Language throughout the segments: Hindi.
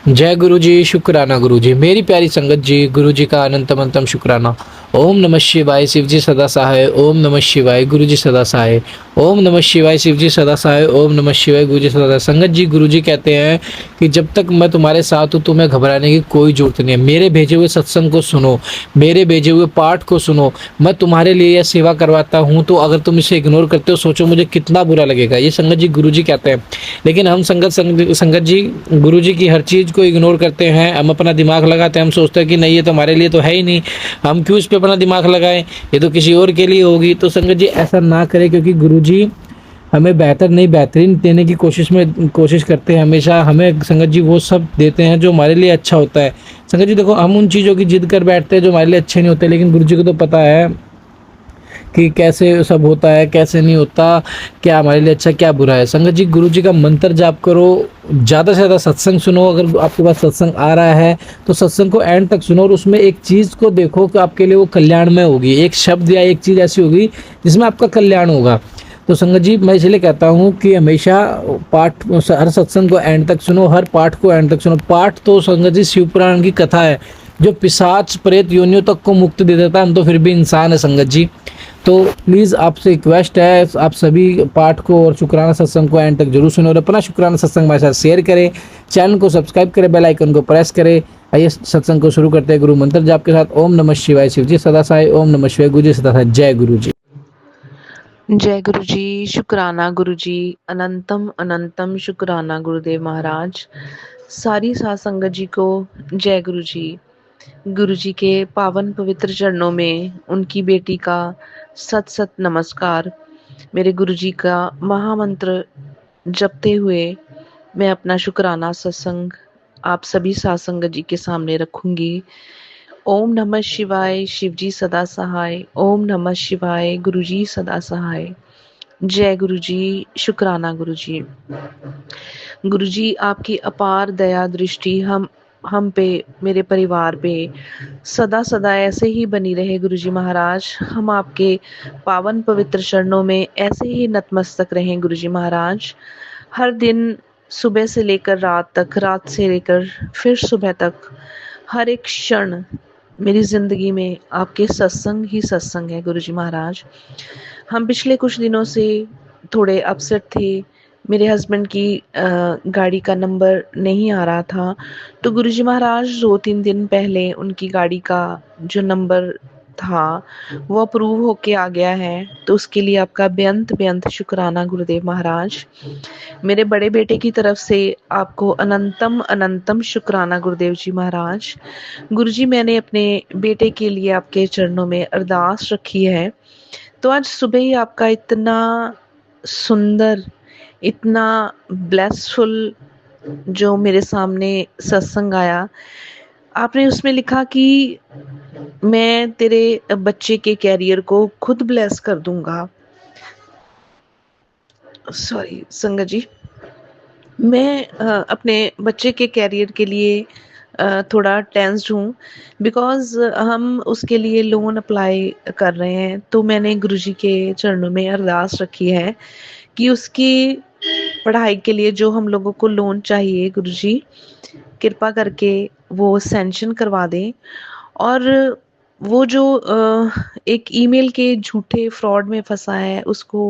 जय गुरु जी, शुक्राना गुरु जी। मेरी प्यारी संगत जी, गुरु जी का अनंतम अनंतम शुक्राना। ओम नमः शिवाय, शिव जी सदा सहाय। ओम नमः शिवाय, गुरु जी सदा सहाय। ओम नमः शिवाय, शिव जी सदा सहाय। ओम नमः शिवाय, गुरु जी सदा सहाय। संगत जी, गुरु जी कहते हैं कि जब तक मैं तुम्हारे साथ हूँ तुम्हें घबराने की कोई जरूरत नहीं है। मेरे भेजे हुए सत्संग को सुनो, मेरे भेजे हुए पाठ को सुनो। मैं तुम्हारे लिए यह सेवा करवाता हूँ, तो अगर तुम इसे इग्नोर करते हो सोचो मुझे कितना बुरा लगेगा। ये संगत जी गुरु जी कहते हैं। लेकिन हम संगत जी गुरु जी की हर चीज़ को इग्नोर करते हैं। हम अपना दिमाग लगाते हैं, हम सोचते हैं कि नहीं ये तो हमारे लिए तो है ही नहीं, हम क्यों इस पे अपना दिमाग लगाएं, ये तो किसी और के लिए होगी। तो संगत जी ऐसा ना करें, क्योंकि गुरु जी हमें बेहतर नहीं बेहतरीन देने की कोशिश करते हैं। हमेशा हमें संगत जी वो सब देते हैं जो हमारे लिए अच्छा होता है। संगत जी देखो, हम उन चीज़ों की जिद कर बैठते हैं जो हमारे लिए अच्छे नहीं होते, लेकिन गुरु जी को तो पता है कि कैसे सब होता है कैसे नहीं होता, क्या हमारे लिए अच्छा क्या बुरा है। संगत जी गुरु जी का मंत्र जाप करो, ज़्यादा से ज़्यादा सत्संग सुनो। अगर आपके पास सत्संग आ रहा है तो सत्संग को एंड तक सुनो, और उसमें एक चीज़ को देखो कि आपके लिए वो कल्याणमय होगी। एक शब्द या एक चीज़ ऐसी होगी जिसमें आपका कल्याण होगा। तो संगत जी मैं इसलिए कहता हूँ कि हमेशा पाठ, हर सत्संग को एंड तक सुनो, हर पाठ को एंड तक सुनो। पाठ तो संगत जी शिव पुराण की कथा है जो पिशाच प्रेत योनियों तक को मुक्ति दे देता है। हम तो फिर भी इंसान है संगत जी। तो प्लीज़ आपसे रिक्वेस्ट है, आप सभी पाठ को और शुक्राना सत्संग को एंड तक जरूर सुनो, और अपना शुक्राना सत्संग हमारे साथ शेयर करें, चैनल को सब्सक्राइब करें, बेल आइकन को प्रेस करें। आइए सत्संग को शुरू करते हैं गुरु मंत्र जाप के साथ। ओम नमः शिवाय, शिव जी सदा सहाय। ओम नमः शिवाय, गुरु जी सदा सहाय। जय गुरु जी। जय गुरु जी, शुक्राना गुरु जी, अनंतम अनंतम शुक्राना गुरुदेव महाराज। सारी साध संगत जी को जय गुरु जी। गुरु जी के पावन पवित्र चरणों में उनकी बेटी का सत सत नमस्कार। मेरे गुरु जी का महामंत्र जपते हुए मैं अपना शुक्राना सत्संग आप सभी साध संगत जी के सामने रखूंगी। ओम नमः शिवाय, शिव जी सदा सहाय। ओम नमः शिवाय, गुरु जी सदा सहाय। जय गुरु जी, शुक्राना गुरु जी। गुरु जी आपकी अपार दया दृष्टि हम पे, मेरे परिवार पे सदा सदा ऐसे ही बनी रहे गुरु जी महाराज। हम आपके पावन पवित्र चरणों में ऐसे ही नतमस्तक रहें गुरु जी महाराज। हर दिन सुबह से लेकर रात तक, रात से लेकर फिर सुबह तक, हर एक क्षण मेरी जिंदगी में आपके सत्संग ही सत्संग है गुरु जी महाराज। हम पिछले कुछ दिनों से थोड़े अपसेट थे। मेरे हस्बैंड की गाड़ी का नंबर नहीं आ रहा था, तो गुरुजी महाराज 2-3 दिन पहले उनकी गाड़ी का जो नंबर था वो अप्रूव होके आ गया है। तो उसके लिए आपका बेअंत बेअंत शुक्राना गुरुदेव महाराज। मेरे बड़े बेटे की तरफ से आपको अनंतम अनंतम शुक्राना गुरुदेव जी महाराज। गुरुजी मैंने अपने बेटे के लिए आपके चरणों में अरदास रखी है। तो आज सुबह ही आपका इतना सुंदर, इतना ब्लेसफुल जो मेरे सामने सत्संग आया, आपने उसमें लिखा कि मैं तेरे बच्चे के कैरियर को खुद ब्लेस कर दूंगा। सॉरी संगत जी, मैं अपने बच्चे के कैरियर के लिए थोड़ा टेंस्ड हूँ, बिकॉज हम उसके लिए लोन अप्लाई कर रहे हैं। तो मैंने गुरुजी के चरणों में अरदास रखी है कि उसकी पढ़ाई के लिए जो हम लोगों को लोन चाहिए गुरुजी कृपा करके वो सैंक्शन करवा दें। और वो जो एक ईमेल के झूठे फ्रॉड में फंसा है उसको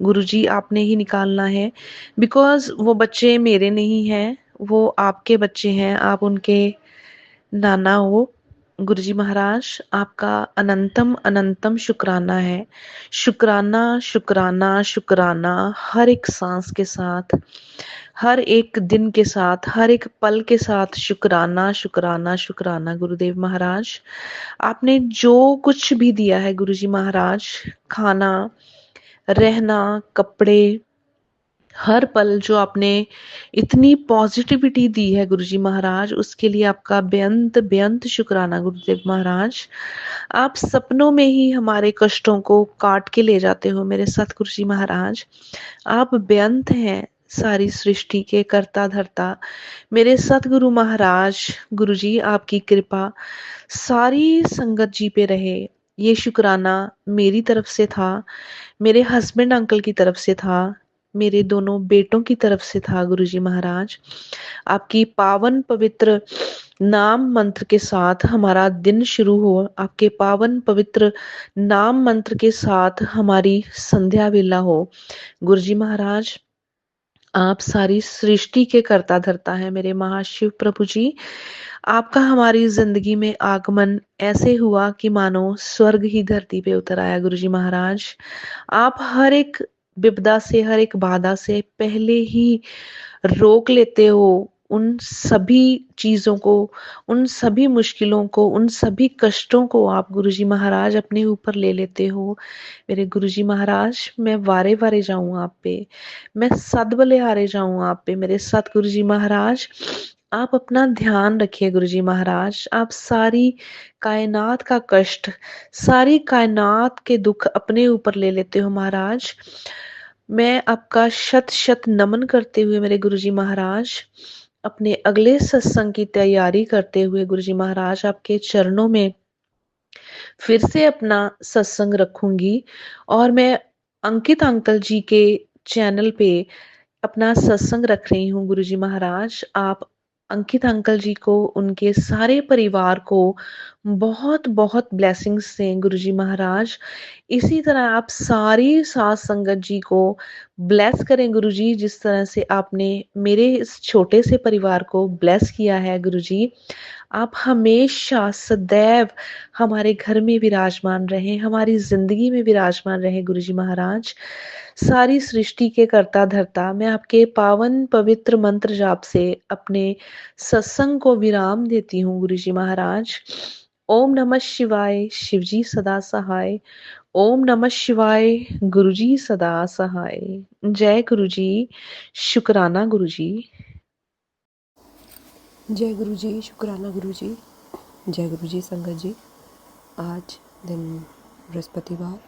गुरुजी आपने ही निकालना है। बिकॉज वो बच्चे मेरे नहीं हैं, वो आपके बच्चे हैं, आप उनके नाना हो। गुरुजी महाराज आपका अनंतम अनंतम शुक्राना है। शुक्राना शुक्राना शुक्राना, हर एक सांस के साथ, हर एक दिन के साथ, हर एक पल के साथ शुक्राना शुक्राना शुक्राना गुरुदेव महाराज। आपने जो कुछ भी दिया है गुरुजी महाराज, खाना, रहना, कपड़े, हर पल जो आपने इतनी पॉजिटिविटी दी है गुरुजी महाराज, उसके लिए आपका बेअंत बेअंत शुक्राना गुरुदेव महाराज। आप सपनों में ही हमारे कष्टों को काट के ले जाते हो मेरे सतगुरु जी महाराज। आप बेअंत हैं, सारी सृष्टि के कर्ता धर्ता मेरे सतगुरु महाराज। गुरुजी आपकी कृपा सारी संगत जी पे रहे। ये शुक्राना मेरी तरफ से था, मेरे हस्बैंड अंकल की तरफ से था, मेरे दोनों बेटों की तरफ से था गुरुजी महाराज। आपकी पावन पवित्र नाम मंत्र के साथ हमारा दिन शुरू हो। आपके पावन पवित्र नाम मंत्र के साथ हमारी संध्या वेला हो। गुरुजी महाराज, आप सारी सृष्टि के कर्ता धर्ता हैं मेरे महाशिव प्रभु जी। आपका हमारी जिंदगी में आगमन ऐसे हुआ कि मानो स्वर्ग ही धरती पे उतर आया। गुरुजी महाराज, आप हर एक विपदा से, हर एक बाधा से पहले ही रोक लेते हो उन सभी चीजों को, उन सभी मुश्किलों को, उन सभी कष्टों को आप गुरुजी महाराज अपने ऊपर ले लेते हो। मेरे गुरुजी महाराज, मैं वारे वारे जाऊं आप पे, मैं सदबले हारे जाऊं आप पे। मेरे सतगुरु जी महाराज, आप अपना ध्यान रखिए। गुरुजी महाराज, आप सारी कायनात का कष्ट, सारी कायनात के दुख अपने ऊपर ले लेते हो महाराज। मैं आपका शत शत नमन करते हुए मेरे गुरुजी महाराज, अपने अगले सत्संग की तैयारी करते हुए गुरुजी महाराज आपके चरणों में फिर से अपना सत्संग रखूंगी। और मैं अंकित अंकल जी के चैनल पे अपना सत्संग रख रही हूँ। गुरुजी महाराज, आप अंकित अंकल जी को, उनके सारे परिवार को बहुत बहुत ब्लेसिंग्स दें गुरुजी महाराज। इसी तरह आप सारी साथ संगत जी को ब्लेस करें गुरुजी, जिस तरह से आपने मेरे इस छोटे से परिवार को ब्लेस किया है गुरुजी। आप हमेशा सदैव हमारे घर में विराजमान रहें, हमारी जिंदगी में विराजमान रहें गुरुजी महाराज। सारी सृष्टि के कर्ता धर्ता, मैं आपके पावन पवित्र मंत्र जाप से अपने सत्संग को विराम देती हूँ गुरुजी महाराज। ओम नमः शिवाय, शिवजी सदा सहाय। ओम नमः शिवाय, गुरुजी सदा सहाय। जय गुरुजी, शुक्राना गुरुजी। जय गुरु जी, शुक्राना गुरु जी। जय गुरु जी संगत जी। आज दिन बृहस्पतिवार,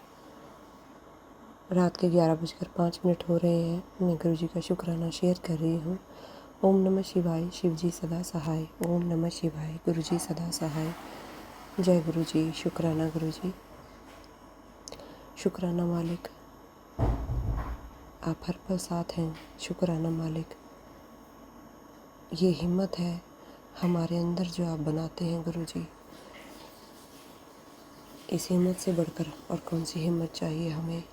रात के 11:05 हो रहे हैं। मैं गुरु जी का शुक्राना शेयर कर रही हूँ। ओम नमः शिवाय, शिव जी सदा सहाय। ओम नमः शिवाय, गुरु जी सदा सहाय। जय गुरु जी, शुक्राना गुरु जी। शुक्राना मालिक, आप हर पल साथ हैं। शुक्राना मालिक, ये हिम्मत है हमारे अंदर जो आप बनाते हैं गुरु जी। इस हिम्मत से बढ़कर और कौन सी हिम्मत चाहिए हमें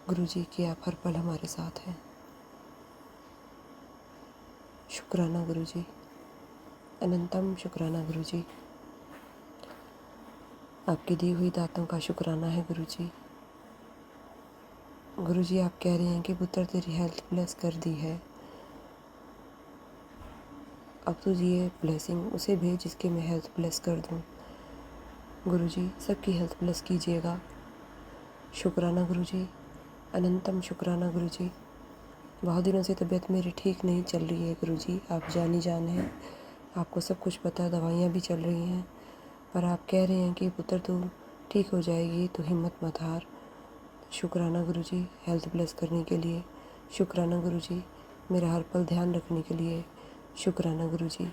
गुरु जी कि आप हर पल हमारे साथ हैं। शुक्राना गुरु जी, अनंतम शुक्राना गुरु जी। आपकी दी हुई दातों का शुक्राना है गुरु जी। गुरु जी, आप कह रहे हैं कि पुत्र तेरी हेल्थ ब्लेस कर दी है, अब तो ये ब्लेसिंग उसे भेज जिसके मैं हेल्थ ब्लेस कर दूं। गुरु जी, सबकी हेल्थ ब्लेस कीजिएगा। शुक्राना गुरु जी, अनंतम शुक्राना गुरु जी। बहुत दिनों से तबीयत मेरी ठीक नहीं चल रही है गुरु जी, आप जानी जान हैं, आपको सब कुछ पता है, दवाइयाँ भी चल रही हैं, पर आप कह रहे हैं कि पुत्र तू ठीक हो जाएगी, तो हिम्मत मत हार। शुक्राना गुरु जी, हेल्थ ब्लेस करने के लिए। शुक्राना गुरु जी, मेरा हर पल ध्यान रखने के लिए। शुक्राना गुरु जी,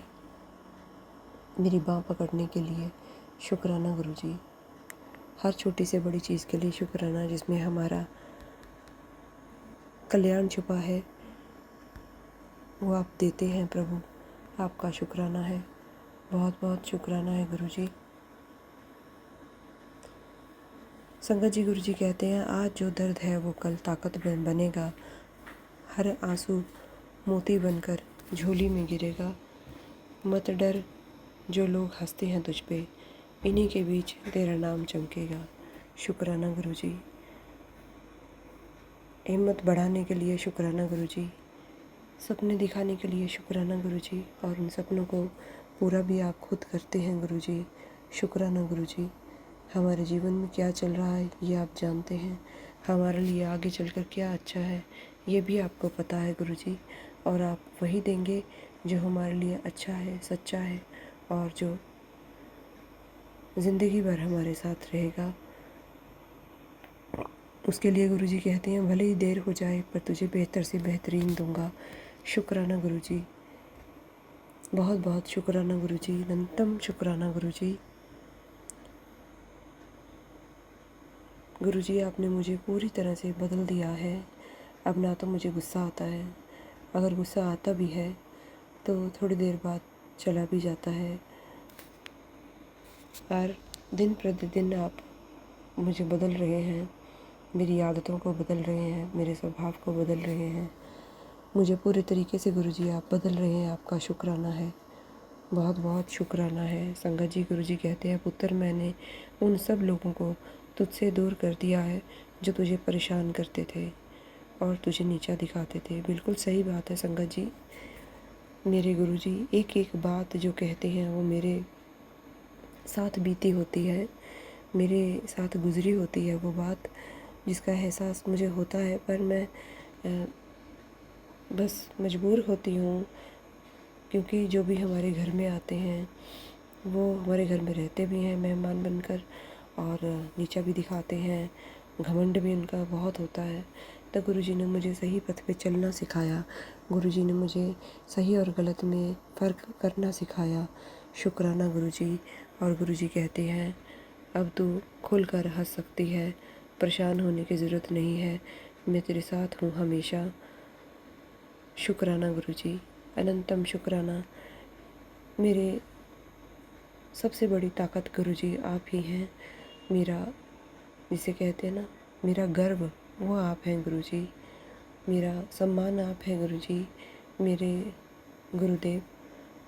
मेरी बाँह पकड़ने के लिए। शुक्राना गुरु जी, हर छोटी से बड़ी चीज़ के लिए शुक्राना, जिसमें हमारा कल्याण छुपा है, वो आप देते हैं प्रभु। आपका शुक्राना है, बहुत बहुत शुक्राना है गुरु जी। संगत जी, गुरु जी कहते हैं आज जो दर्द है वो कल ताकत बनेगा। हर आंसू मोती बनकर झोली में गिरेगा। मत डर, जो लोग हंसते हैं तुझ पे, इन्हीं के बीच तेरा नाम चमकेगा। शुक्राना गुरु जी, हिम्मत बढ़ाने के लिए शुक्राना गुरु जी, सपने दिखाने के लिए शुक्राना गुरु जी, और उन सपनों को पूरा भी आप खुद करते हैं गुरु जी। शुक्राना गुरु जी, हमारे जीवन में क्या चल रहा है ये आप जानते हैं, हमारे लिए आगे चलकर क्या अच्छा है ये भी आपको पता है गुरु जी, और आप वही देंगे जो हमारे लिए अच्छा है, सच्चा है, और जो ज़िंदगी भर हमारे साथ रहेगा। उसके लिए गुरु जी कहते हैं भले ही देर हो जाए पर तुझे बेहतर से बेहतरीन दूंगा। शुक्राना गुरु जी, बहुत बहुत शुक्राना गुरु जी, अनंतम शुक्राना गुरु जी। गुरु जी, आपने मुझे पूरी तरह से बदल दिया है। अब ना तो मुझे गुस्सा आता है, अगर गुस्सा आता भी है तो थोड़ी देर बाद चला भी जाता है। और दिन प्रतिदिन आप मुझे बदल रहे हैं, मेरी आदतों को बदल रहे हैं, मेरे स्वभाव को बदल रहे हैं। मुझे पूरे तरीके से गुरुजी आप बदल रहे हैं, आपका शुक्राना है, बहुत बहुत शुक्राना है। संगत जी, गुरुजी कहते हैं, पुत्र मैंने उन सब लोगों को तुझसे दूर कर दिया है जो तुझे परेशान करते थे और तुझे नीचा दिखाते थे। बिल्कुल सही बात है संगत जी। मेरे गुरुजी एक एक बात जो कहते हैं वो मेरे साथ बीती होती है, मेरे साथ गुजरी होती है वो बात, जिसका एहसास मुझे होता है। पर मैं बस मजबूर होती हूँ, क्योंकि जो भी हमारे घर में आते हैं वो हमारे घर में रहते भी हैं मेहमान बनकर और नीचा भी दिखाते हैं, घमंड भी उनका बहुत होता है। तो गुरुजी ने मुझे सही पथ पे चलना सिखाया, गुरुजी ने मुझे सही और गलत में फ़र्क करना सिखाया। शुक्राना गुरुजी। और गुरुजी कहते हैं, अब तू खुल कर हंस सकती है, परेशान होने की ज़रूरत नहीं है, मैं तेरे साथ हूँ हमेशा। शुक्राना गुरुजी, अनंतम शुक्राना। मेरे सबसे बड़ी ताकत गुरुजी आप ही हैं। मेरा, जिसे कहते हैं ना, मेरा गर्व वो आप हैं गुरुजी, मेरा सम्मान आप हैं गुरुजी। मेरे गुरुदेव,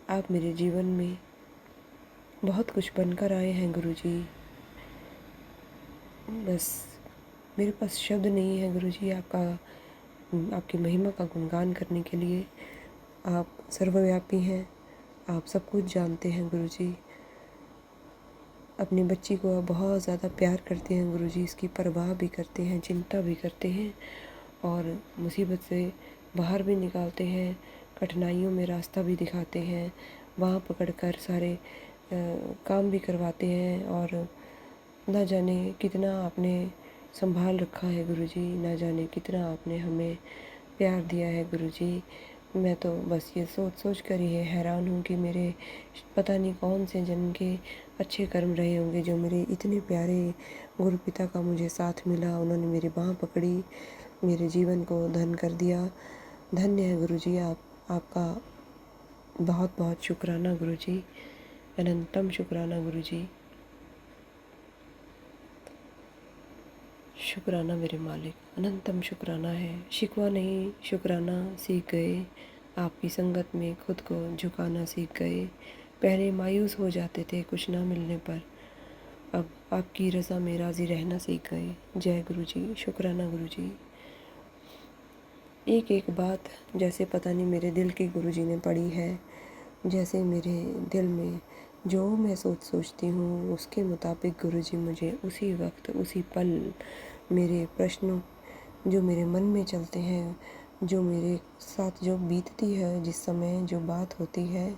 आप मेरे जीवन में बहुत कुछ बनकर आए हैं गुरुजी। बस मेरे पास शब्द नहीं है गुरुजी आपकी महिमा का गुणगान करने के लिए। आप सर्वव्यापी हैं, आप सब कुछ जानते हैं गुरुजी। अपनी बच्ची को आप बहुत ज़्यादा प्यार करते हैं गुरुजी, इसकी परवाह भी करते हैं, चिंता भी करते हैं और मुसीबत से बाहर भी निकालते हैं, कठिनाइयों में रास्ता भी दिखाते हैं, वहाँ पकड़कर सारे काम भी करवाते हैं। और ना जाने कितना आपने संभाल रखा है गुरुजी, ना जाने कितना आपने हमें प्यार दिया है गुरुजी। मैं तो बस ये सोच सोच कर ही हैरान हूँ कि मेरे पता नहीं कौन से जन्म के अच्छे कर्म रहे होंगे जो मेरे इतने प्यारे गुरु पिता का मुझे साथ मिला। उन्होंने मेरी बाँह पकड़ी, मेरे जीवन को धन कर दिया। धन्य है गुरुजी आपका बहुत बहुत शुक्राना गुरुजी, अनंतम शुक्राना गुरुजी। शुक्राना मेरे मालिक, अनंतम शुक्राना है। शिकवा नहीं, शुक्राना सीख गए, आपकी संगत में खुद को झुकाना सीख गए। पहले मायूस हो जाते थे कुछ ना मिलने पर, अब आपकी रज़ा में राज़ी रहना सीख गए। जय गुरुजी, शुक्राना गुरुजी। एक एक बात जैसे पता नहीं मेरे दिल की गुरुजी ने पढ़ी है, जैसे मेरे दिल में जो मैं सोचती हूँ उसके मुताबिक गुरुजी मुझे उसी वक्त उसी पल मेरे प्रश्नों जो मेरे मन में चलते हैं, जो मेरे साथ जो बीतती है, जिस समय जो बात होती है,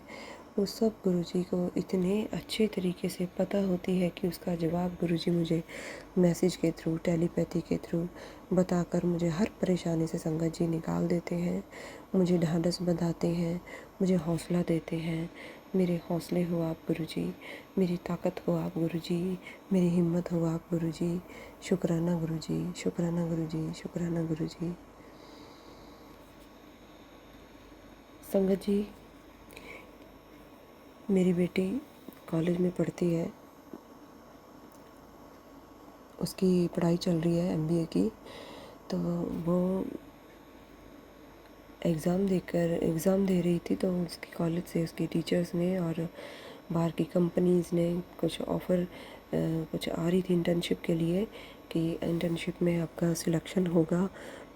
वो सब गुरुजी को इतने अच्छे तरीके से पता होती है कि उसका जवाब गुरुजी मुझे मैसेज के थ्रू, टेलीपैथी के थ्रू बताकर मुझे हर परेशानी से संगत जी निकाल देते हैं। मुझे ढांढस बंधाते हैं, मुझे हौसला देते हैं। मेरे हौसले हो आप गुरुजी, मेरी ताकत हो आप गुरुजी, मेरी हिम्मत हो आप गुरुजी। शुक्राना गुरुजी, शुक्राना गुरुजी, शुक्राना गुरुजी। संगत जी, मेरी बेटी कॉलेज में पढ़ती है, उसकी पढ़ाई चल रही है MBA की। तो वो एग्ज़ाम दे रही थी, तो उसकी कॉलेज से उसके टीचर्स ने और बाहर की कंपनीज़ ने कुछ ऑफ़र कुछ आ रही थी इंटर्नशिप के लिए कि इंटर्नशिप में आपका सिलेक्शन होगा,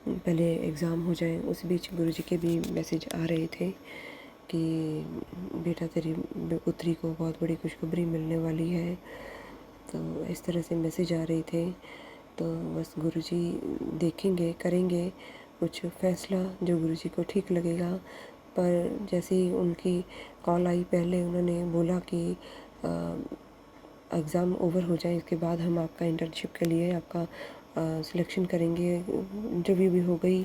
पहले एग्ज़ाम हो जाए। उस बीच गुरुजी के भी मैसेज आ रहे थे कि बेटा तेरी पुत्री को बहुत बड़ी खुशखबरी मिलने वाली है। तो इस तरह से मैसेज आ रहे थे। तो बस गुरुजी देखेंगे, करेंगे कुछ फ़ैसला जो गुरुजी को ठीक लगेगा। पर जैसे ही उनकी कॉल आई, पहले उन्होंने बोला कि एग्ज़ाम ओवर हो जाए, इसके बाद हम आपका इंटर्नशिप के लिए आपका सिलेक्शन करेंगे। इंटरव्यू भी हो गई,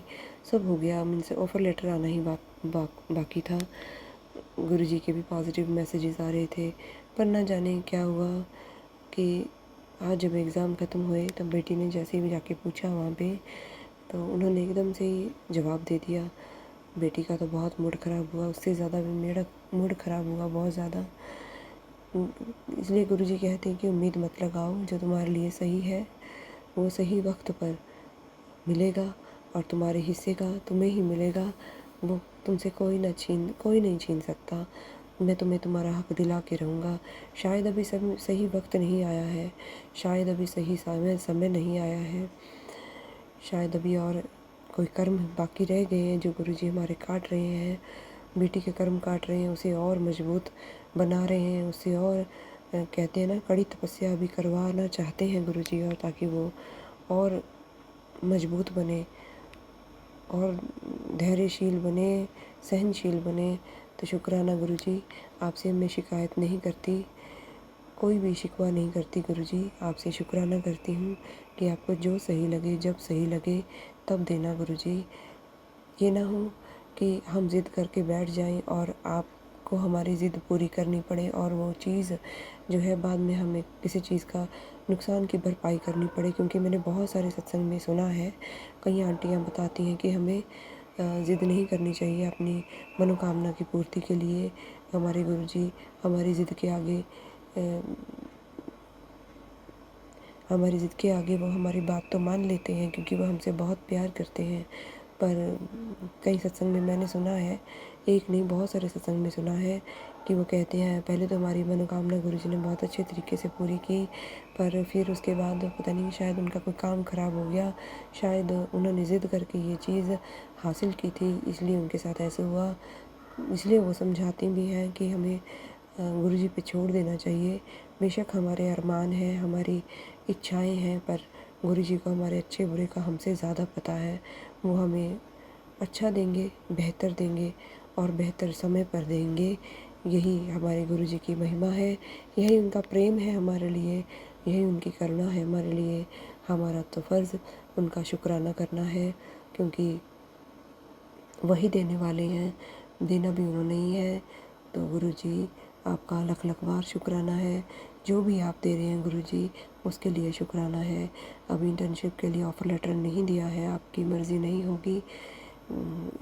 सब हो गया, उनसे ऑफ़र लेटर आना ही बाकी था। गुरुजी के भी पॉजिटिव मैसेजेस आ रहे थे, पर ना जाने क्या हुआ कि आज जब एग्ज़ाम ख़त्म हुए तब बेटी ने जैसे ही जाके पूछा वहाँ पे तो उन्होंने एकदम से ही जवाब दे दिया। बेटी का तो बहुत मूड ख़राब हुआ, उससे ज़्यादा भी मेरा मूड ख़राब हुआ बहुत ज़्यादा। इसलिए गुरुजी कहते हैं कि उम्मीद मत लगाओ, जो तुम्हारे लिए सही है वो सही वक्त पर मिलेगा और तुम्हारे हिस्से का तुम्हें ही मिलेगा। वो तुमसे कोई नहीं छीन सकता। मैं तुम्हें तुम्हारा हक दिला के रहूँगा। शायद अभी सही वक्त नहीं आया है, शायद अभी सही समय नहीं आया है, शायद अभी और कोई कर्म बाकी रह गए हैं जो गुरुजी हमारे काट रहे हैं। बेटी के कर्म काट रहे हैं, उसे और मजबूत बना रहे हैं, उसे और कहते हैं ना, कड़ी तपस्या भी करवाना चाहते हैं गुरुजी, और ताकि वो और मजबूत बने और धैर्यशील बने, सहनशील बने। तो शुक्राना गुरुजी, आपसे मैं शिकायत नहीं करती, कोई भी शिकवा नहीं करती गुरुजी, आपसे शुक्राना करती हूँ कि आपको जो सही लगे, जब सही लगे तब देना गुरुजी। ये ना हो कि हम ज़िद करके बैठ जाएं और आपको हमारी ज़िद पूरी करनी पड़े और वो चीज़ जो है बाद में हमें किसी चीज़ का नुकसान की भरपाई करनी पड़े। क्योंकि मैंने बहुत सारे सत्संग में सुना है, कई आंटियाँ बताती हैं कि हमें ज़िद नहीं करनी चाहिए अपनी मनोकामना की पूर्ति के लिए। हमारे गुरुजी हमारी ज़िद के आगे वो हमारी बात तो मान लेते हैं, क्योंकि वो हमसे बहुत प्यार करते हैं। पर कई सत्संग में मैंने सुना है, एक नहीं बहुत सारे सत्संग में सुना है कि वो कहते हैं पहले तो हमारी मनोकामना गुरुजी ने बहुत अच्छे तरीके से पूरी की, पर फिर उसके बाद पता नहीं शायद उनका कोई काम ख़राब हो गया, शायद उन्होंने ज़िद करके ये चीज़ हासिल की थी, इसलिए उनके साथ ऐसे हुआ। इसलिए वो समझाती भी हैं कि हमें गुरुजी पे छोड़ देना चाहिए। बेशक हमारे अरमान हैं, हमारी इच्छाएं हैं, पर गुरुजी को हमारे अच्छे बुरे का हमसे ज़्यादा पता है। वो हमें अच्छा देंगे, बेहतर देंगे और बेहतर समय पर देंगे। यही हमारे गुरुजी की महिमा है, यही उनका प्रेम है हमारे लिए, यही उनकी करुणा है हमारे लिए। हमारा तो फ़र्ज़ उनका शुक्राना करना है, क्योंकि वही देने वाले हैं, देना भी उन्होंने ही है। तो गुरुजी आपका लख लख बार शुक्राना है। जो भी आप दे रहे हैं गुरुजी, उसके लिए शुक्राना है। अभी इंटर्नशिप के लिए ऑफ़र लेटर नहीं दिया है, आपकी मर्ज़ी नहीं होगी,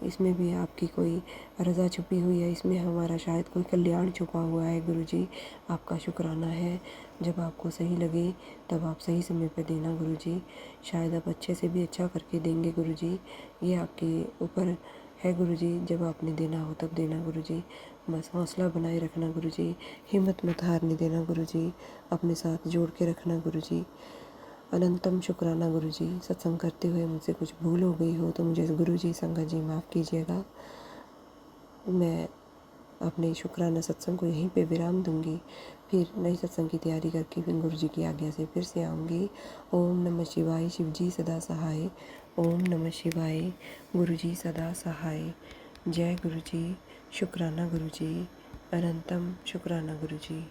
इसमें भी आपकी कोई रज़ा छुपी हुई है, इसमें हमारा शायद कोई कल्याण छुपा हुआ है। गुरुजी आपका शुक्राना है। जब आपको सही लगे तब आप सही समय पर देना गुरुजी, शायद आप अच्छे से भी अच्छा करके देंगे गुरुजी, ये आपके ऊपर है गुरुजी। जब आपने देना हो तब देना गुरुजी। बस हौसला बनाए रखना गुरुजी, हिम्मत मत हारने देना गुरुजी, अपने साथ जोड़ के रखना गुरुजी। अनंतम शुक्राना गुरुजी। सत्संग करते हुए मुझसे कुछ भूल हो गई हो तो मुझे गुरुजी संगत जी माफ़ कीजिएगा। मैं अपने शुक्राना सत्संग को यहीं पे विराम दूंगी, फिर नई सत्संग की तैयारी करके फिर गुरुजी की आज्ञा से फिर से आऊँगी। ओम नमः शिवाय, शिवजी सदा सहाय। ओम नमः शिवाय, गुरुजी सदा सहाय। जय गुरुजी, शुक्राना गुरुजी, अनंतम शुक्राना गुरुजी।